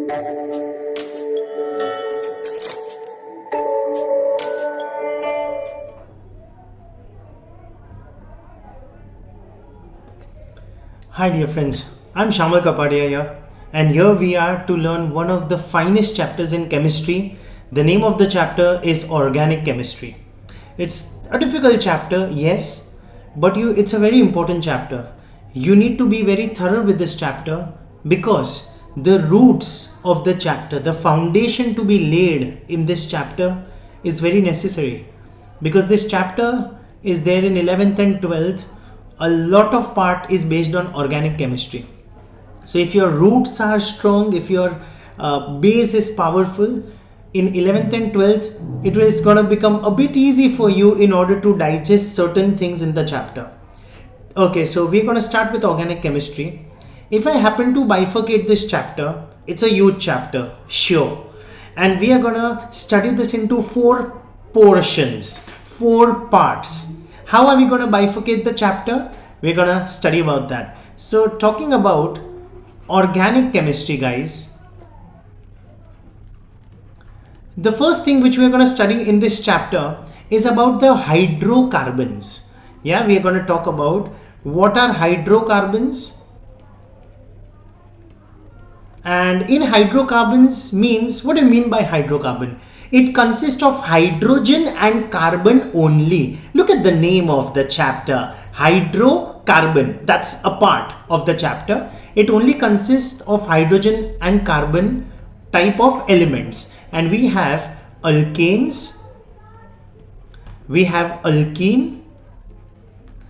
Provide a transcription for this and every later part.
Hi dear friends, I'm Shyamalsir here, and here we are to learn one of the finest chapters in chemistry. The name of the chapter is Organic Chemistry. It's a difficult chapter, yes, but it's a very important chapter. You need to be very thorough with this chapter because the roots of the chapter, the foundation to be laid in this chapter is very necessary, because this chapter is there in 11th and 12th. A lot of part is based on organic chemistry. So if your roots are strong, if your base is powerful, in 11th and 12th, it is going to become a bit easy for you in order to digest certain things in the chapter. Okay, so we're going to start with organic chemistry. If I happen to bifurcate this chapter, it's a huge chapter, sure. And we are going to study this into 4 portions, 4 parts. How are we going to bifurcate the chapter? We're going to study about that. So talking about organic chemistry, guys, the first thing which we're going to study in this chapter is about the hydrocarbons. Yeah, we are going to talk about what are hydrocarbons. And in hydrocarbons means, what do you mean by hydrocarbon? It consists of hydrogen and carbon only. Look at the name of the chapter, hydrocarbon. That's a part of the chapter. It only consists of hydrogen and carbon type of elements. And we have alkanes, we have alkene.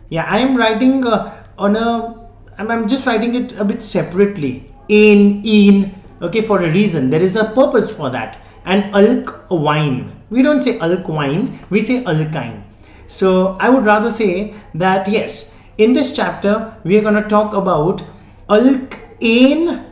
Yeah, I am writing I'm just writing it a bit separately. In, okay, for a reason. There is a purpose for that. And alkwine. We don't say alkwine, we say alkyne. So I would rather say that yes, in this chapter we are going to talk about alkane,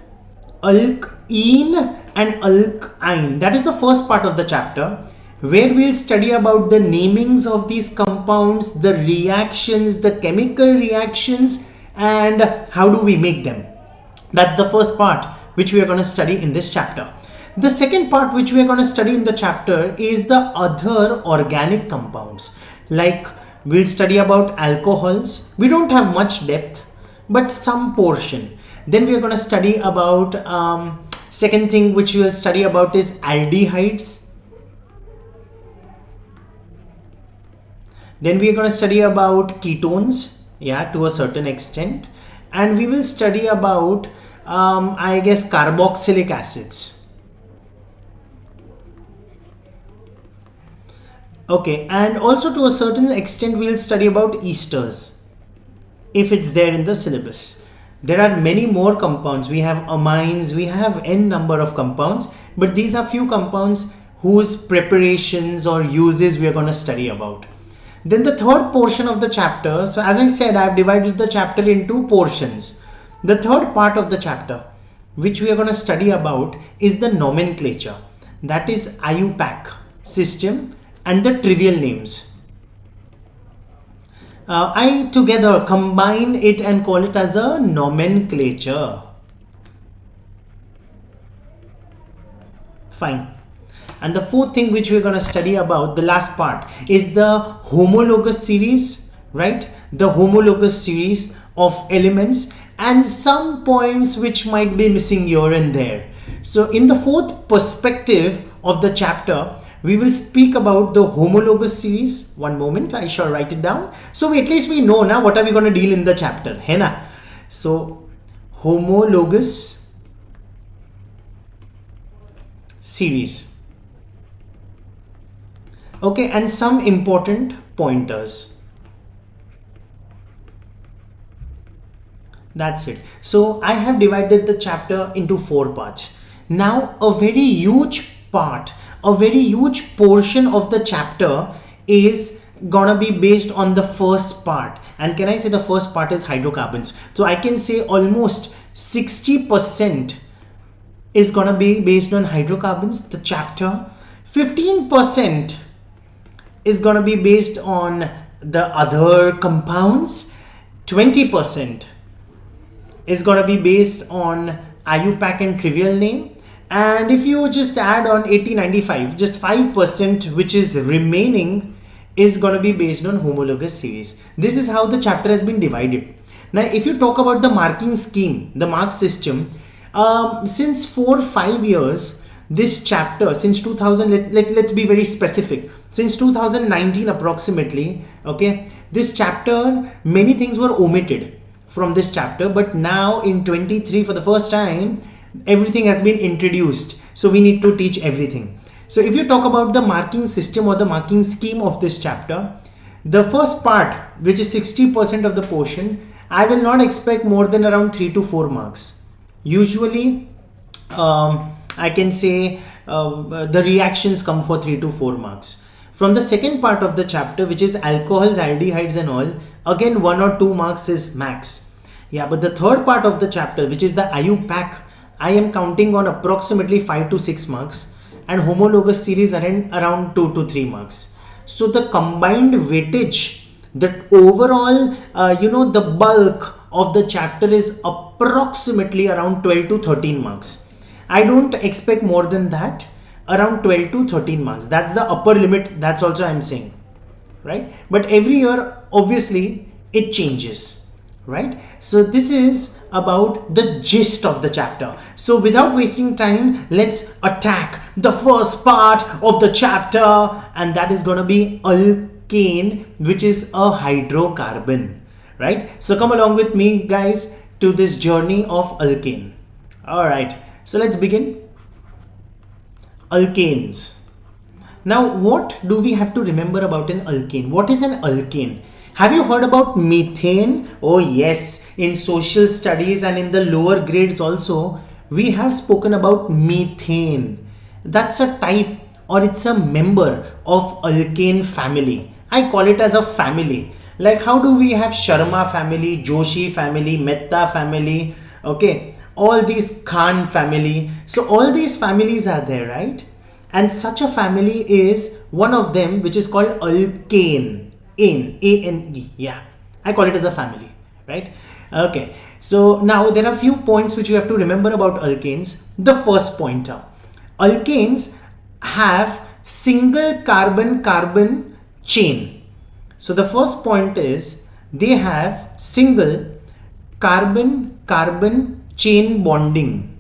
alkene and alkyne. That is the first part of the chapter, where we'll study about the namings of these compounds, the reactions, the chemical reactions, and how do we make them. That's the first part which we are going to study in this chapter. The second part which we are going to study in the chapter is the other organic compounds. Like we'll study about alcohols. We don't have much depth, but some portion. Then we are going to study about second thing which we will study about is aldehydes. Then we are going to study about ketones, yeah, to a certain extent. And we will study about I guess carboxylic acids. Okay, and also to a certain extent we'll study about esters, if it's there in the syllabus. There are many more compounds. We have amines, we have n number of compounds, but these are few compounds whose preparations or uses we are going to study about. Then the third portion of the chapter, so as I said, I have divided the chapter into portions. The third part of the chapter which we are going to study about is the nomenclature, that is IUPAC system and the trivial names. I together combine it and call it as a nomenclature. Fine. And the fourth thing which we're going to study about, the last part, is the homologous series, right? The homologous series of elements and some points which might be missing here and there. So in the fourth perspective of the chapter, we will speak about the homologous series. One moment, I shall write it down. So at least we know now what are we going to deal in the chapter. Hai na? So homologous series. Okay, and some important pointers. That's it. So I have divided the chapter into 4 parts. Now a very huge part, a very huge portion of the chapter is gonna be based on the first part. And can I say the first part is hydrocarbons? So I can say almost 60% is gonna be based on hydrocarbons, the chapter. 15% is gonna be based on the other compounds. 20% is gonna be based on IUPAC and trivial name. And if you just add on 8095, just 5% which is remaining is going to be based on homologous series. This is how the chapter has been divided. Now if you talk about the marking scheme, the mark system, since 4-5 years, this chapter, since 2000, let's be very specific, since 2019 approximately, okay, this chapter, many things were omitted from this chapter, but now in 23 for the first time everything has been introduced, so we need to teach everything. So if you talk about the marking system or the marking scheme of this chapter, the first part, which is 60% of the portion, I will not expect more than around 3 to 4 marks. Usually I can say the reactions come for 3 to 4 marks. From the second part of the chapter, which is alcohols, aldehydes and all, again 1 or 2 marks is max. Yeah, but the third part of the chapter, which is the IUPAC, I am counting on approximately 5 to 6 marks, and homologous series are in around 2 to 3 marks. So the combined weightage, the overall, the bulk of the chapter is approximately around 12 to 13 marks. I don't expect more than that, around 12 to 13 marks. That's the upper limit. That's also I'm saying, right? But every year, obviously, it changes, right? So this is about the gist of the chapter. So without wasting time, let's attack the first part of the chapter, and that is going to be alkane, which is a hydrocarbon, right? So come along with me, guys, to this journey of alkane. All right, so let's begin. Alkanes. Now, what do we have to remember about an alkane? What is an alkane? Have you heard about methane? Oh yes, in social studies and in the lower grades also, we have spoken about methane. That's a type, or it's a member of alkane family. I call it as a family. Like how do we have Sharma family, Joshi family, Mehta family, okay, all these Khan family. So all these families are there, right? And such a family is one of them, which is called alkane. A-N-E. Yeah, I call it as a family, right? Okay, so now there are a few points which you have to remember about alkanes. The first pointer, alkanes have single carbon-carbon chain. So the first point is they have single carbon-carbon chain bonding.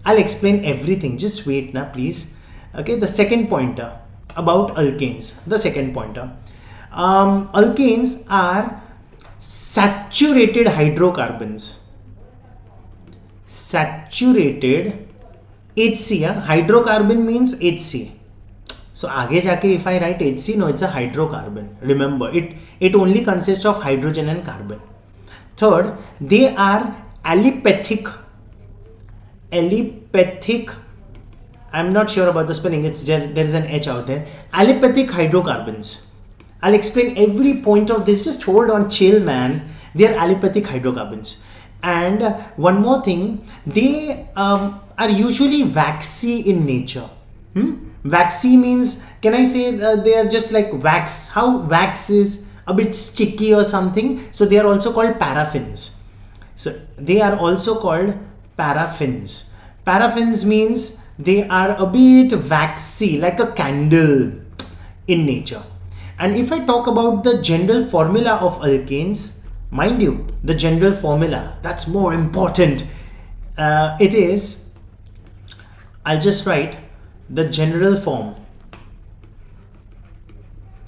I'll explain everything, just wait now please. Okay, the second pointer about alkanes, the second pointer. Alkanes are saturated hydrocarbons. Saturated HC, hydrocarbon means HC. So आगे जाके if I write HC, no, it's a hydrocarbon. Remember, it only consists of hydrogen and carbon. Third, they are allipathic. I'm not sure about the spelling. There is an H out there. Allipathic hydrocarbons. I'll explain every point of this. Just hold on, chill, man. They are allipathic hydrocarbons. And one more thing, they are usually waxy in nature. Waxy means, can I say they are just like wax? How wax is a bit sticky or something. So they are also called paraffins. So they are also called paraffins. Paraffins means they are a bit waxy, like a candle in nature. And if I talk about the general formula of alkanes, mind you, the general formula, that's more important. It is, I'll just write the general form,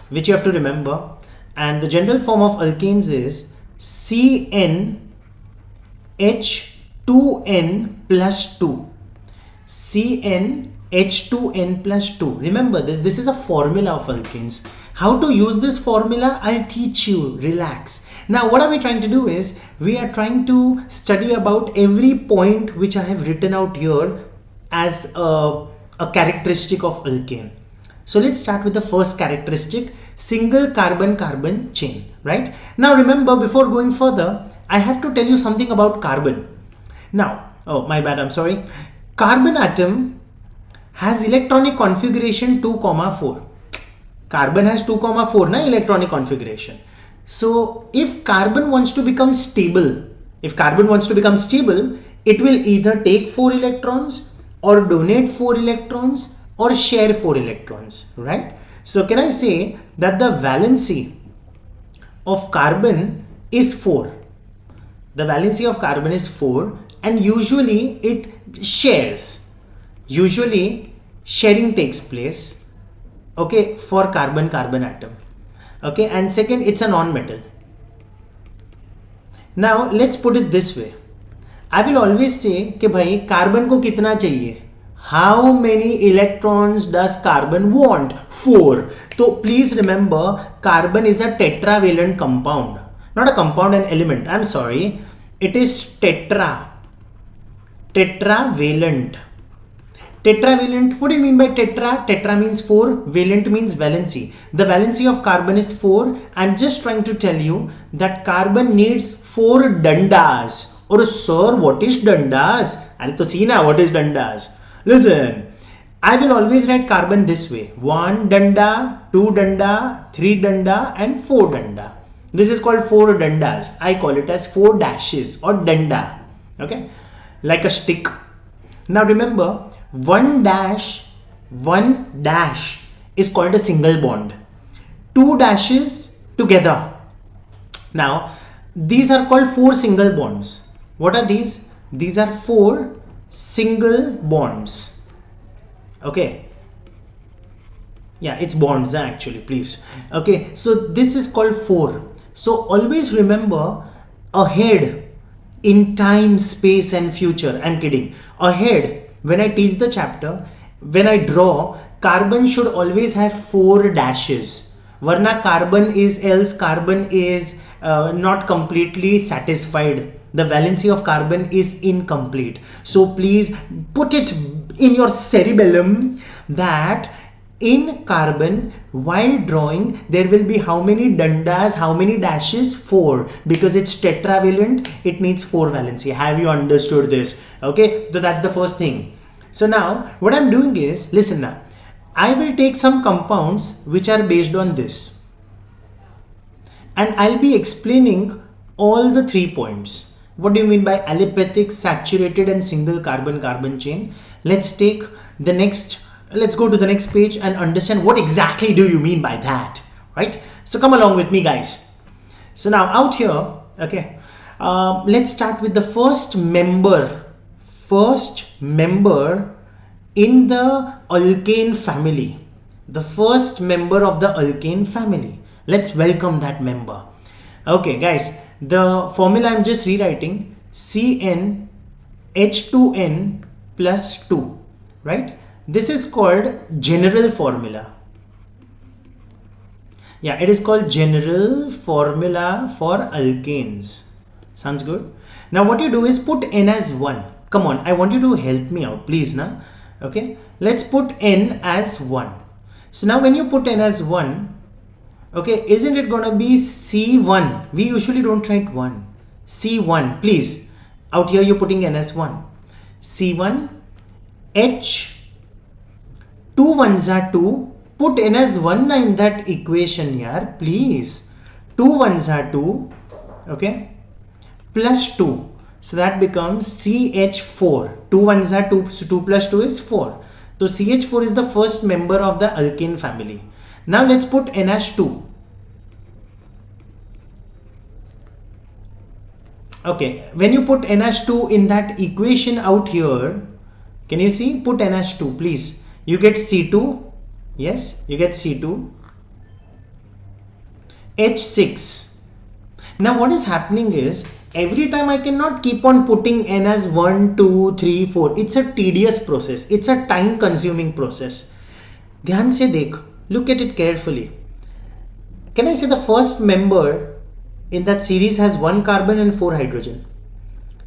which you have to remember. And the general form of alkanes is CnH2n plus 2. CnH2n plus 2. Remember this. This is a formula of alkanes. How to use this formula, I'll teach you. Relax. Now what are we trying to do is, we are trying to study about every point which I have written out here as a characteristic of alkane. So let's start with the first characteristic, single carbon-carbon chain, right? Now remember, before going further, I have to tell you something about carbon. Now, oh my bad, I'm sorry. Carbon atom has electronic configuration 2,4. Carbon has 2,4 na electronic configuration. So if carbon wants to become stable, it will either take 4 electrons or donate 4 electrons or share 4 electrons, right? So can I say that the valency of carbon is 4? The valency of carbon is 4, and usually it shares. Usually sharing takes place, okay, for carbon-carbon atom. Okay, and second, it's a non-metal. Now let's put it this way. I will always say कि भाई carbon को कितना चाहिए? How many electrons does carbon want? 4. So please remember, carbon is a tetravalent compound. Not a compound, an element. I'm sorry. It is tetravalent. Tetravalent. What do you mean by tetra? Tetra means 4. Valent means valency. The valency of carbon is 4. I'm just trying to tell you that carbon needs 4 dandas. Or sir, what is dandas? Are to see now what is dandas? Listen, I will always write carbon this way: 1 danda, 2 danda, 3 danda, and 4 danda. This is called 4 dandas. I call it as 4 dashes or danda. Okay, like a stick. Now remember, one dash is called a single bond. 2 dashes together. Now these are called 4 single bonds. What are these? These are 4 single bonds. Okay. Yeah, it's bonds actually, please. Okay, so this is called 4. So always remember, ahead in time, space and future. I'm kidding. Ahead, when I teach the chapter, when I draw, carbon should always have 4 dashes. Varna carbon is not completely satisfied. The valency of carbon is incomplete. So please put it in your cerebellum that in carbon, while drawing, there will be how many dandas, how many dashes? 4. Because it's tetravalent, it needs 4 valency. Have you understood this? Okay, so that's the first thing. So now what I'm doing is, listen now, I will take some compounds which are based on this, and I'll be explaining all the 3 points. What do you mean by allipathic, saturated and single carbon-carbon chain? Let's go to the next page and understand what exactly do you mean by that, right? So come along with me, guys. So now out here, okay, let's start with the first member in the alkane family. The first member of the alkane family. Let's welcome that member. Okay, guys. The formula I'm just rewriting: CnH2n plus 2, right? This is called general formula. Yeah, it is called general formula for alkanes. Sounds good? Now what you do is put n as 1. Come on, I want you to help me out, please. Now, okay, let's put n as 1. So now when you put n as 1, okay, isn't it gonna be C1? We usually don't write 1. C1, please. Out here you're putting n as 1. C1, H, 2 1s are 2. Put n as 1 in that equation here, please. 2 1s are 2, okay, plus 2. So that becomes CH4. 2 1s are 2, so 2 plus 2 is 4. So CH4 is the first member of the alkane family. Now let's put n as 2. Okay, when you put n as 2 in that equation out here, can you see? Put n as 2, please. You get C2. Yes, you get C2. H6. Now what is happening is, every time I cannot keep on putting n as 1, 2, 3, 4. It's a tedious process. It's a time consuming process. Dhyan se dekh. Look at it carefully. Can I say the first member in that series has 1 carbon and 4 hydrogen?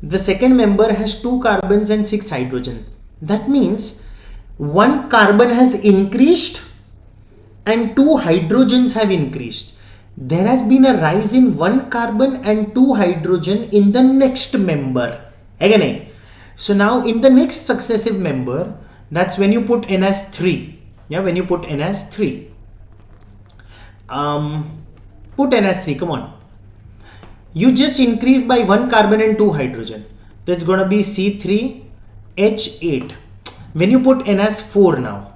The second member has 2 carbons and 6 hydrogen. That means 1 carbon has increased and 2 hydrogens have increased. There has been a rise in 1 carbon and 2 hydrogen in the next member. Again. So now in the next successive member, that's when you put n as 3. Yeah, when you put n as 3. Put n as 3, come on. You just increase by 1 carbon and 2 hydrogen. That's gonna be C3H8. when you put N as 4 now,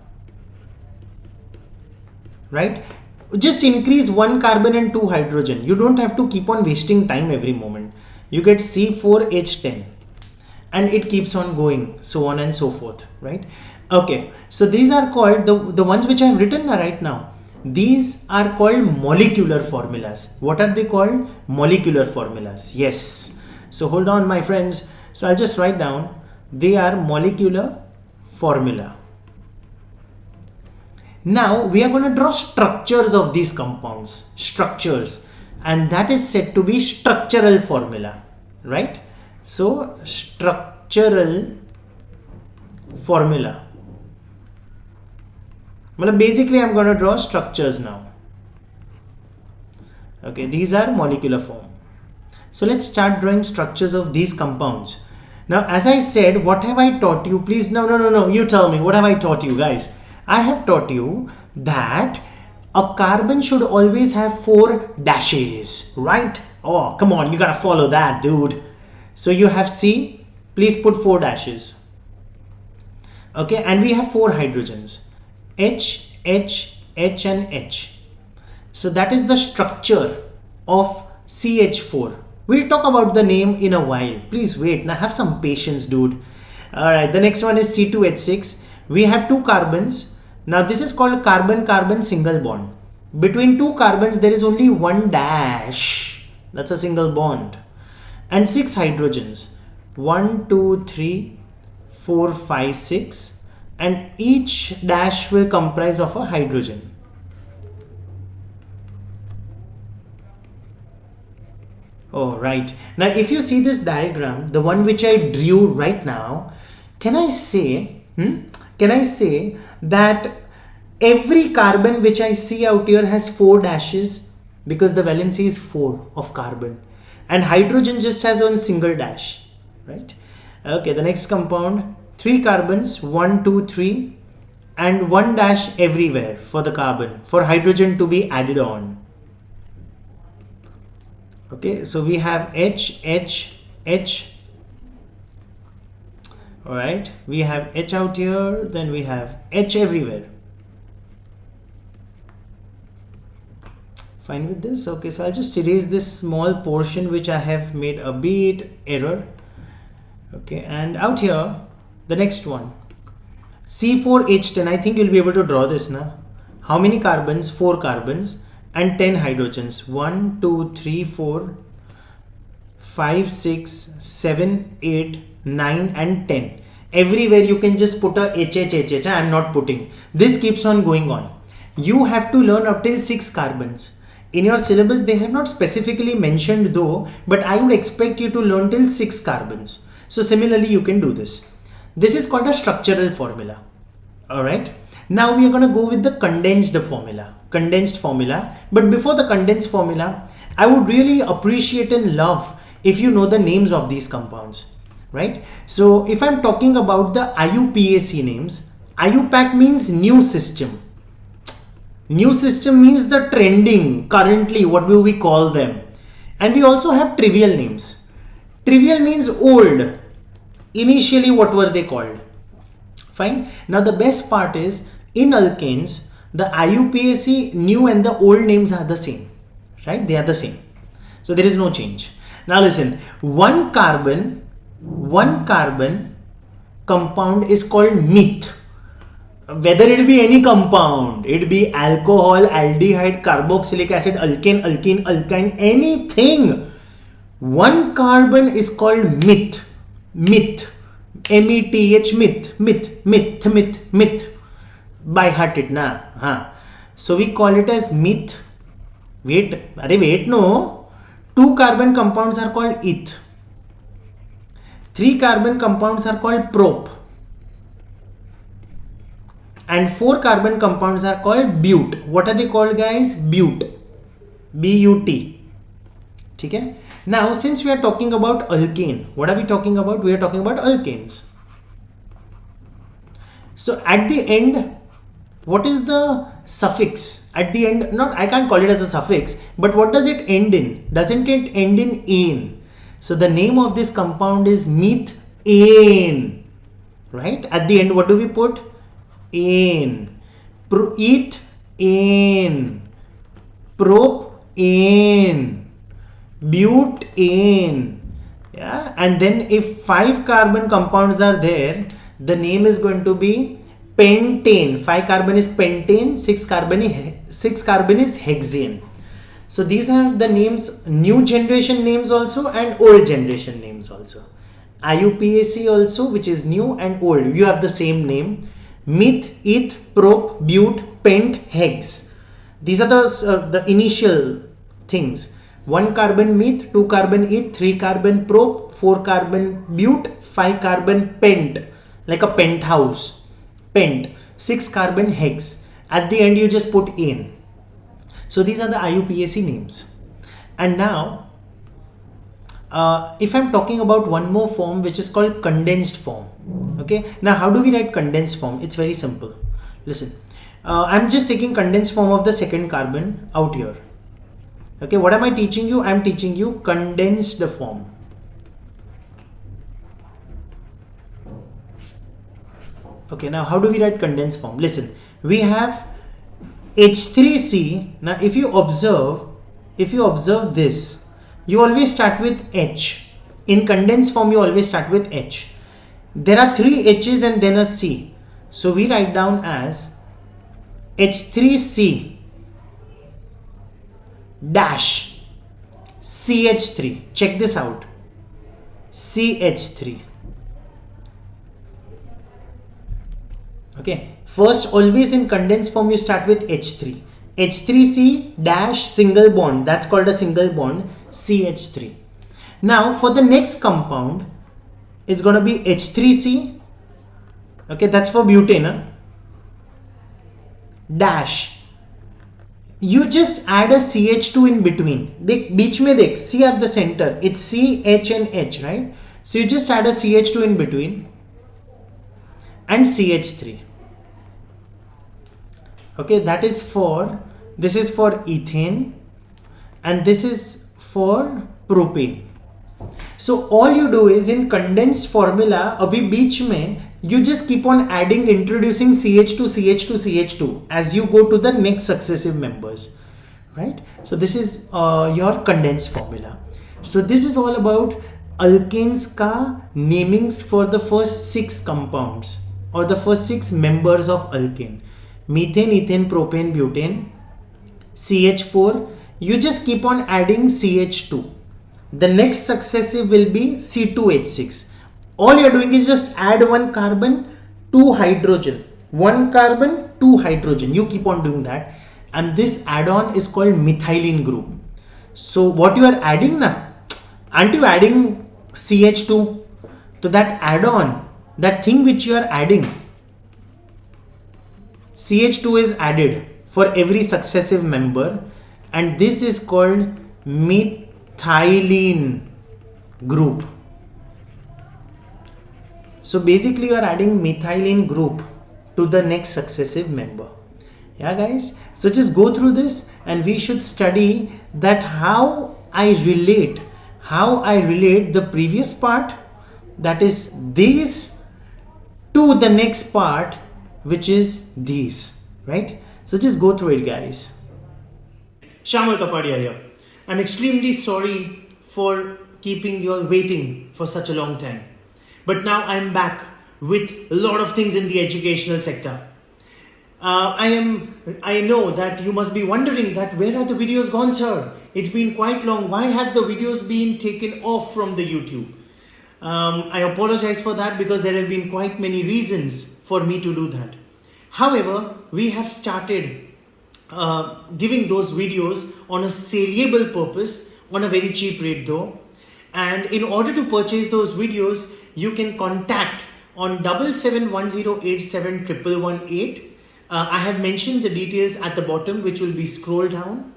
right? Just increase 1 carbon and 2 hydrogen. You don't have to keep on wasting time every moment. You get C4H10 and it keeps on going, so on and so forth, right? Okay, so these are called the ones which I have written right now. These are called molecular formulas. What are they called? Molecular formulas. Yes. So hold on, my friends. So I'll just write down. They are molecular formula. Now we are going to draw structures of these compounds. Structures. And that is said to be structural formula. Right? So structural formula. Well, basically I'm going to draw structures now. Okay, these are molecular form. So let's start drawing structures of these compounds. Now, as I said, what have I taught you? Please, no, you tell me, what have I taught you, guys? I have taught you that a carbon should always have 4 dashes, right? Oh, come on, you gotta follow that, dude. So you have C, please put 4 dashes. Okay, and we have 4 hydrogens. H, H, H and H. So that is the structure of CH4. We'll talk about the name in a while. Please wait. Now have some patience, dude. Alright, the next one is C2H6. We have 2 carbons. Now this is called carbon-carbon single bond. Between 2 carbons there is only 1 dash. That's a single bond. And 6 hydrogens. 1, 2, 3, 4, 5, 6. And each dash will comprise of a hydrogen. Oh, right. Now, if you see this diagram, the one which I drew right now, can I say that every carbon which I see out here has 4 dashes because the valency is 4 of carbon, and hydrogen just has one single dash, right? Okay, the next compound, 3 carbons, 1, 2, 3, and 1 dash everywhere for the carbon, for hydrogen to be added on. Okay, so we have H, H, H. All right, we have H out here, then we have H everywhere. Fine with this? Okay, so I'll just erase this small portion which I have made a bit error. Okay, and out here, the next one, C4H10. I think you'll be able to draw this now. How many carbons? 4 carbons and 10 hydrogens. 1, 2, 3, 4, 5, 6, 7, 8, 9 and 10. Everywhere you can just put a HH. I am not putting. This keeps on going on. You have to learn up till 6 carbons. In your syllabus they have not specifically mentioned though, but I would expect you to learn till 6 carbons. So similarly you can do this. This is called a structural formula. Alright. Now we are going to go with the condensed formula. But before the condensed formula, I would really appreciate and love if you know the names of these compounds, right? So if I'm talking about the IUPAC names, IUPAC means new system. New system means the trending, currently, what do we call them? And we also have trivial names. Trivial means old. Initially, what were they called? Fine. Now the best part is, in alkanes, the IUPAC new and the old names are the same, right? They are the same. So there is no change. Now listen, one carbon compound is called meth. Whether it be any compound, it be alcohol, aldehyde, carboxylic acid, alkane, alkene, alkyne, anything. One carbon is called meth. Meth. M-E-T-H, meth. By heart it na. So we call it as meth. Wait, no. 2 carbon compounds are called eth. 3 carbon compounds are called prop. And 4 carbon compounds are called bute. What are they called, guys? Bute. B-U-T. Okay? Now, since we are talking about alkane, what are we talking about? We are talking about alkanes. So at the end, what is the suffix? At the end, I can't call it as a suffix, but what does it end in? Doesn't it end in ane? So the name of this compound is methane. right? At the end, what do we put? Ane. Ethane, propane, butane. Yeah, and then if 5 carbon compounds are there, the name is going to be pentane. 5 carbon is pentane, 6 carbon is hexane. So these are the names, new generation names also and old generation names also. IUPAC also, which is new and old, you have the same name. Meth, eth, prop, but, pent, hex. These are the initial things. 1 carbon meth, 2 carbon eth, 3 carbon prop, 4 carbon but, 5 carbon pent, like a penthouse, pent, 6 carbon hex. At the end you just put ane. So these are the IUPAC names. And now if I'm talking about one more form which is called condensed form. Okay, now how do we write condensed form? It's very simple. Listen, I'm just taking condensed form of the second carbon out here. Okay, what am I teaching you? I'm teaching you condensed form. Okay, now how do we write condensed form? Listen, we have H3C. Now if you observe this, you always start with H. In condensed form, you always start with H. There are 3 H's and then a C. So we write down as H3C dash CH3. Check this out. CH3. Okay. First, always in condensed form, you start with H3. H3C dash single bond. That's called a single bond. CH3. Now for the next compound, it's going to be H3C. Okay, that's for butane. Huh? Dash. You just add a CH2 in between. Beech mein dekh, C at the center. It's C, H and H, right? So you just add a CH2 in between and CH3. Okay, this is for ethane and this is for propane. So all you do is in condensed formula, abhi beech mein, you just keep on adding, introducing CH2, CH2, CH2 as you go to the next successive members, right? So this is your condensed formula. So this is all about alkanes ka namings for the first 6 compounds or the first 6 members of alkane. Methane, ethane, propane, butane, CH4. You just keep on adding CH2. The next successive will be C2H6. All you're doing is just add 1 carbon, 2 hydrogen. 1 carbon, 2 hydrogen. You keep on doing that. And this add-on is called methylene group. So what you are adding now? Aren't you adding CH2? So that add-on, that thing which you are adding, CH2 is added for every successive member. And this is called methylene group. So basically you are adding methylene group to the next successive member. Yeah guys, so just go through this and we should study that how I relate the previous part, that is these, to the next part which is these, right? So just go through it guys. Shyamal Kapadia here. I'm extremely sorry for keeping you all waiting for such a long time. But now I'm back with a lot of things in the educational sector. I know that you must be wondering that where are the videos gone, sir? It's been quite long. Why have the videos been taken off from the YouTube? I apologize for that because there have been quite many reasons for me to do that. However, we have started giving those videos on a saleable purpose on a very cheap rate though. And in order to purchase those videos, you can contact on 7710871118. I have mentioned the details at the bottom, which will be scrolled down.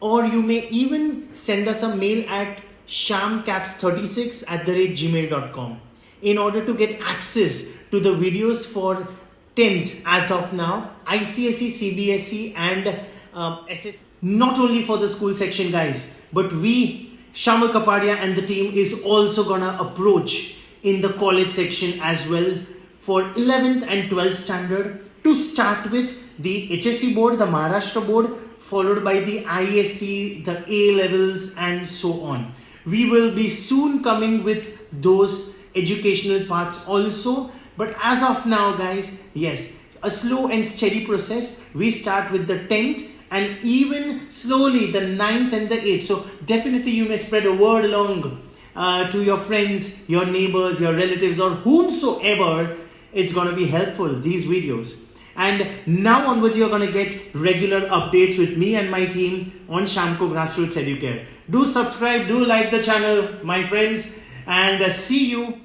Or you may even send us a mail at shyamcaps36@gmail.com in order to get access to the videos for 10th as of now, ICSE, CBSE and SS. Not only for the school section guys, but we, Shyamal Kapadia and the team is also gonna approach in the college section as well for 11th and 12th standard. To start with, the HSC board, the Maharashtra board, followed by the ICSE, the A levels, and so on. We will be soon coming with those educational parts also. But as of now, guys, yes, a slow and steady process. We start with the 10th and even slowly the 9th and the 8th. So definitely you may spread a word along to your friends, your neighbors, your relatives, or whomsoever. It's going to be helpful, these videos. And now onwards, you're going to get regular updates with me and my team on Shyamco Grassroots Educare. Do subscribe, do like the channel, my friends, and see you